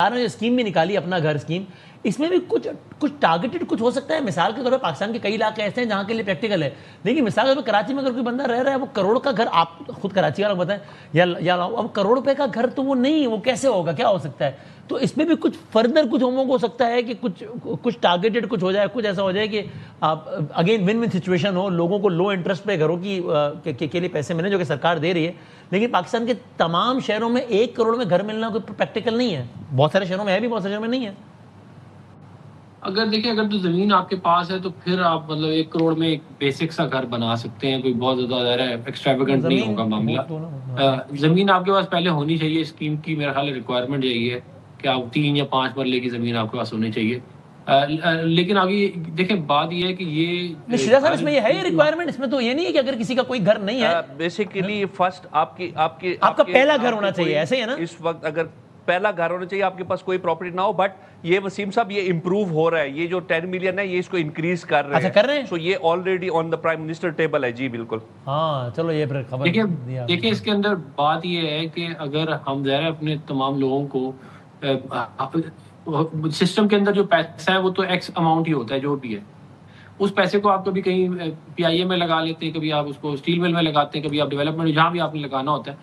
سرکار نے جو اسکیم بھی نکالی اپنا گھر اسکیم, اس میں بھی کچھ ٹارگیٹڈ کچھ ہو سکتا ہے. مثال کے طور پہ پاکستان کے کئی علاقے ایسے ہیں جہاں کے لیے پریکٹیکل ہے. دیکھیے مثال کے طور پہ کراچی میں اگر کوئی بندہ رہ رہا ہے, وہ کروڑ کا گھر, آپ خود کراچی والا بتائیں, یا اب کروڑ روپے کا گھر تو وہ نہیں, وہ کیسے ہوگا, کیا ہو سکتا ہے. تو اس میں بھی کچھ فردر کچھ ہو سکتا ہے کہ کچھ ٹارگیٹڈ کچھ ہو جائے, کچھ ایسا ہو جائے کہ آپ اگین ون ون سچویشن ہو, لوگوں کو لو انٹرسٹ پہ گھروں کے لیے پیسے ملیں جو کہ سرکار دے رہی ہے. لیکن پاکستان کے تمام شہروں میں 1 کروڑ میں گھر ملنا کوئی پریکٹیکل نہیں ہے. بہت سارے شہروں میں ہے بھی, بہت سارے شہروں میں نہیں ہے. اگر دیکھیں اگر تو زمین آپ کے پاس ہے تو پھر آپ مطلب 1 کروڑ میں ایک بیسک سا گھر بنا سکتے ہیں, کوئی بہت زیادہ ایکسٹراویگنٹ نہیں ہوگا معاملہ. زمین آپ کے پاس پہلے ہونی چاہیے, اسکیم کی میرا خیال ریکوائرمنٹ یہی ہے کہ آپ 3 یا 5 مرلے کی زمین آپ کے پاس ہونی چاہیے. لیکن آگے دیکھیں بات یہ ہے کہ یہ شجاع صاحب اس میں یہ ہے ریکوائرمنٹ, اس میں تو یہ نہیں ہے کہ اگر کسی کا کوئی گھر نہیں ہے, بیسیکلی فرسٹ آپ کا پہلا گھر ہونا چاہیے, ایسے ہی ہے نا. اس وقت اگر پہلا گھر ہونا چاہیے, آپ کے پاس کوئی پراپرٹی نہ ہو. بٹ یہ وسیم صاحب یہ امپروو ہو رہا ہے, یہ جو 10 ملین ہے یہ اس کو انکریز کر رہے ہیں. سو یہ already on the prime minister table ہے. جی بالکل. ہاں چلو یہ پھر خبر دیکھیں اس کے اندر بات یہ ہے کہ اگر ہم ظاہر اپنے تمام لوگوں کو سسٹم کے اندر جو پیسہ ہے وہ تو ایکس اماؤنٹ ہی ہوتا ہے جو بھی ہے, اس پیسے کو آپ کبھی کہیں پی آئی اے میں لگا لیتے ہیں, کبھی آپ اس کو اسٹیل مل میں لگاتے ہیں, کبھی آپ ڈیولپمنٹ جہاں بھی آپ نے لگانا ہوتا ہے.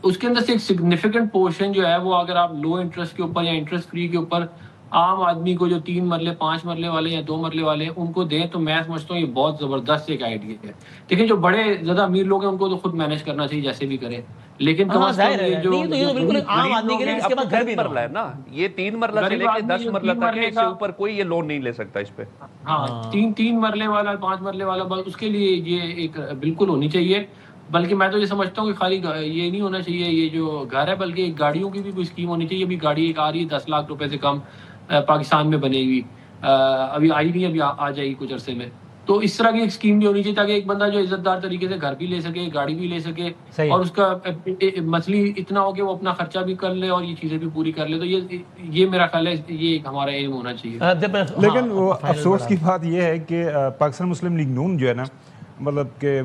اس کے اندر سے ایک سگنیفیکنٹ پورشن جو ہے وہ اگر آپ لو انٹرسٹ کے اوپر یا انٹرسٹ فری کے اوپر عام آدمی کو جو 3 مرلے 5 مرلے والے یا 2 مرلے والے ہیں ان کو دیں تو میں سمجھتا ہوں یہ بہت زبردست ایک آئیڈیا ہے. لیکن جو بڑے زیادہ امیر لوگ ہیں ان کو تو خود مینیج کرنا چاہیے جیسے بھی کرے. لیکن بالکل عام آدمی کے لیے اس کے بعد گھر بھی مرلہ ہے نا, یہ 3 مرلہ سے لے کے 10 مرلہ تک ہے, اس سے اوپر کوئی یہ لون نہیں لے سکتا اس پہ. ہاں 3 مرلے والا 5 مرلے والا بس اس کے لیے یہ ایک بالکل ہونی چاہیے. بلکہ میں تو یہ سمجھتا ہوں کہ خالی یہ نہیں ہونا چاہیے یہ جو گھر ہے, بلکہ گاڑیوں کی بھی کوئی اسکیم ہونی چاہیے. ابھی گاڑی ایک آ رہی ہے 10 لاکھ روپے سے کم پاکستان میں بنے گی, ابھی آئی نہیں, ابھی آ جائے گی کچھ عرصے میں. تو اس طرح کی ایک اسکیم بھی ہونی چاہیے تاکہ ایک بندہ جو عزت دار طریقے سے گھر بھی لے سکے, گاڑی بھی لے سکے, اور اس کا مسئلہ اتنا ہو کہ وہ اپنا خرچہ بھی کر لے اور یہ چیزیں بھی پوری کر لے. تو یہ میرا خیال ہے یہ ہمارا ایم ہونا چاہیے. لیکن وہ افسوس کی بات یہ ہے کہ پاکستان مسلم لیگ نون جو ہے نا, مطلب کہ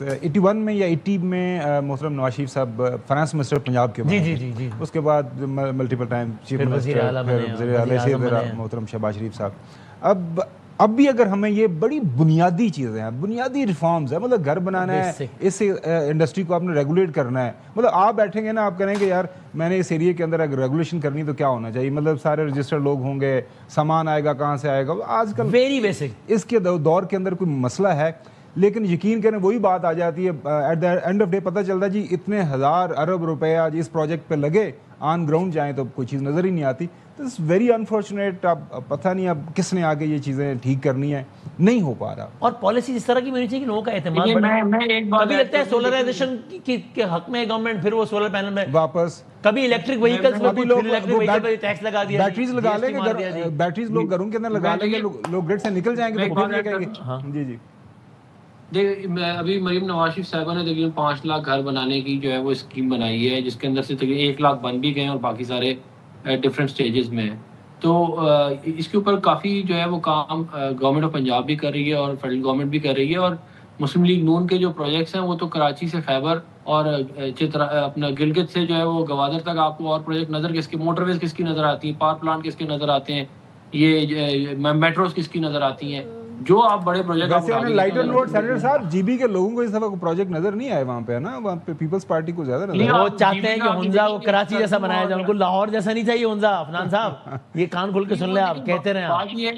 81 میں یا 80 میں محترم نواز شریف صاحب فائنانس منسٹر پنجاب کے جی اس کے بعد ملٹیپل ٹائم چیف منسٹر, وزیر اعلیٰ محترم شہباز شریف صاحب. اب بھی اگر ہمیں یہ بڑی بنیادی چیزیں ہیں, بنیادی ریفارمز ہیں, مطلب گھر بنانا ہے, اس انڈسٹری کو آپ نے ریگولیٹ کرنا ہے. مطلب آپ بیٹھیں گے نا, آپ کہیں گے یار میں نے اس ایریے کے اندر اگر ریگولیشن کرنی تو کیا ہونا چاہیے, مطلب سارے رجسٹر لوگ ہوں گے, سامان آئے گا کہاں سے آئے گا. آج کل ویری بیسک اس کے دور کے اندر کوئی مسئلہ ہے, لیکن یقین کریں وہی بات آ جاتی ہے at the end of day پتہ چلتا ہے جی اتنے ہزار ارب روپے آج اس پروجیکٹ پہ لگے, آن گراؤنڈ جائیں تو کوئی چیز نظر ہی نہیں آتی. تو اٹس ویری انفارچونیٹ. اب پتہ نہیں اب کس نے آگے یہ چیزیں ٹھیک کرنی ہے, نہیں ہو پا رہا. اور پالیسی اس طرح کی ہونی چاہیے کہ لوگوں کا اعتماد بڑھے. کبھی لگتا ہے سولرائزیشن کے حق میں گورنمنٹ, پھر وہ سولر پینل میں واپس, کبھی الیکٹرک وہیکلز میں لوگ ٹیکس لگا دیا, بیٹریز لگا لیں گے, بیٹریز لوگ گھروں کے اندر لگا لیں گے, لوگ گریڈ سے نکل جائیں گے تو کہیں گے. جی ابھی مریم نواز شریف صاحبہ نے تقریباً 5 لاکھ گھر بنانے کی جو ہے وہ اسکیم بنائی ہے, جس کے اندر سے تقریباً 1 لاکھ بن بھی گئے اور باقی سارے ڈفرینٹ سٹیجز میں ہیں. تو اس کے اوپر کافی جو ہے وہ کام گورنمنٹ آف پنجاب بھی کر رہی ہے اور فیڈرل گورنمنٹ بھی کر رہی ہے. اور مسلم لیگ نون کے جو پروجیکٹس ہیں وہ تو کراچی سے خیبر اور اپنا گلگت سے جو ہے وہ گوادر تک آپ کو اور پروجیکٹ نظر کس کی, موٹر ویز کس کی نظر آتی ہیں, پاور پلانٹ کس کے نظر آتے ہیں, یہ میٹروز کس کی نظر آتی ہیں, جو آپ بڑے پروجیکٹ. لائٹر نوٹ سینیٹر صاحب جی بی کے لوگوں کو اس دفعہ پروجیکٹ نظر نہیں آئے وہاں پہ, ہے نا, وہاں پہ پیپلز پارٹی کو زیادہ نظر. وہ چاہتے ہیں کہ ہنزا وہ کراچی جیسا بنایا جائے, ان کو لاہور جیسا نہیں چاہیے ہنزا. عفنان صاحب یہ کان کھول کے سن لیں, آپ کہتے رہے.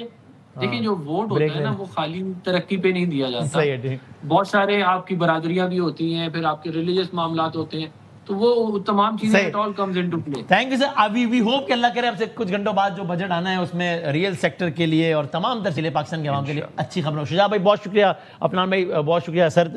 دیکھیں جو ووٹ ہوتا ہے نا وہ خالی ترقی پہ نہیں دیا جاتا, بہت سارے آپ کی برادریاں بھی ہوتی ہیں, پھر آپ کے ریلیجس معاملات ہوتے ہیں, تو وہ تمام چیزیں it all comes into play. Thank you sir. We hope کہ اللہ کرے اب سے کچھ گھنٹوں بعد جو بجٹ آنا ہے اس میں ریئل سیکٹر کے لیے اور تمام تر ضلع پاکستان کے عوام کے لیے اچھی خبر ہو. شجاع بھائی بہت شکریہ, عفنان بھائی بہت شکریہ سر.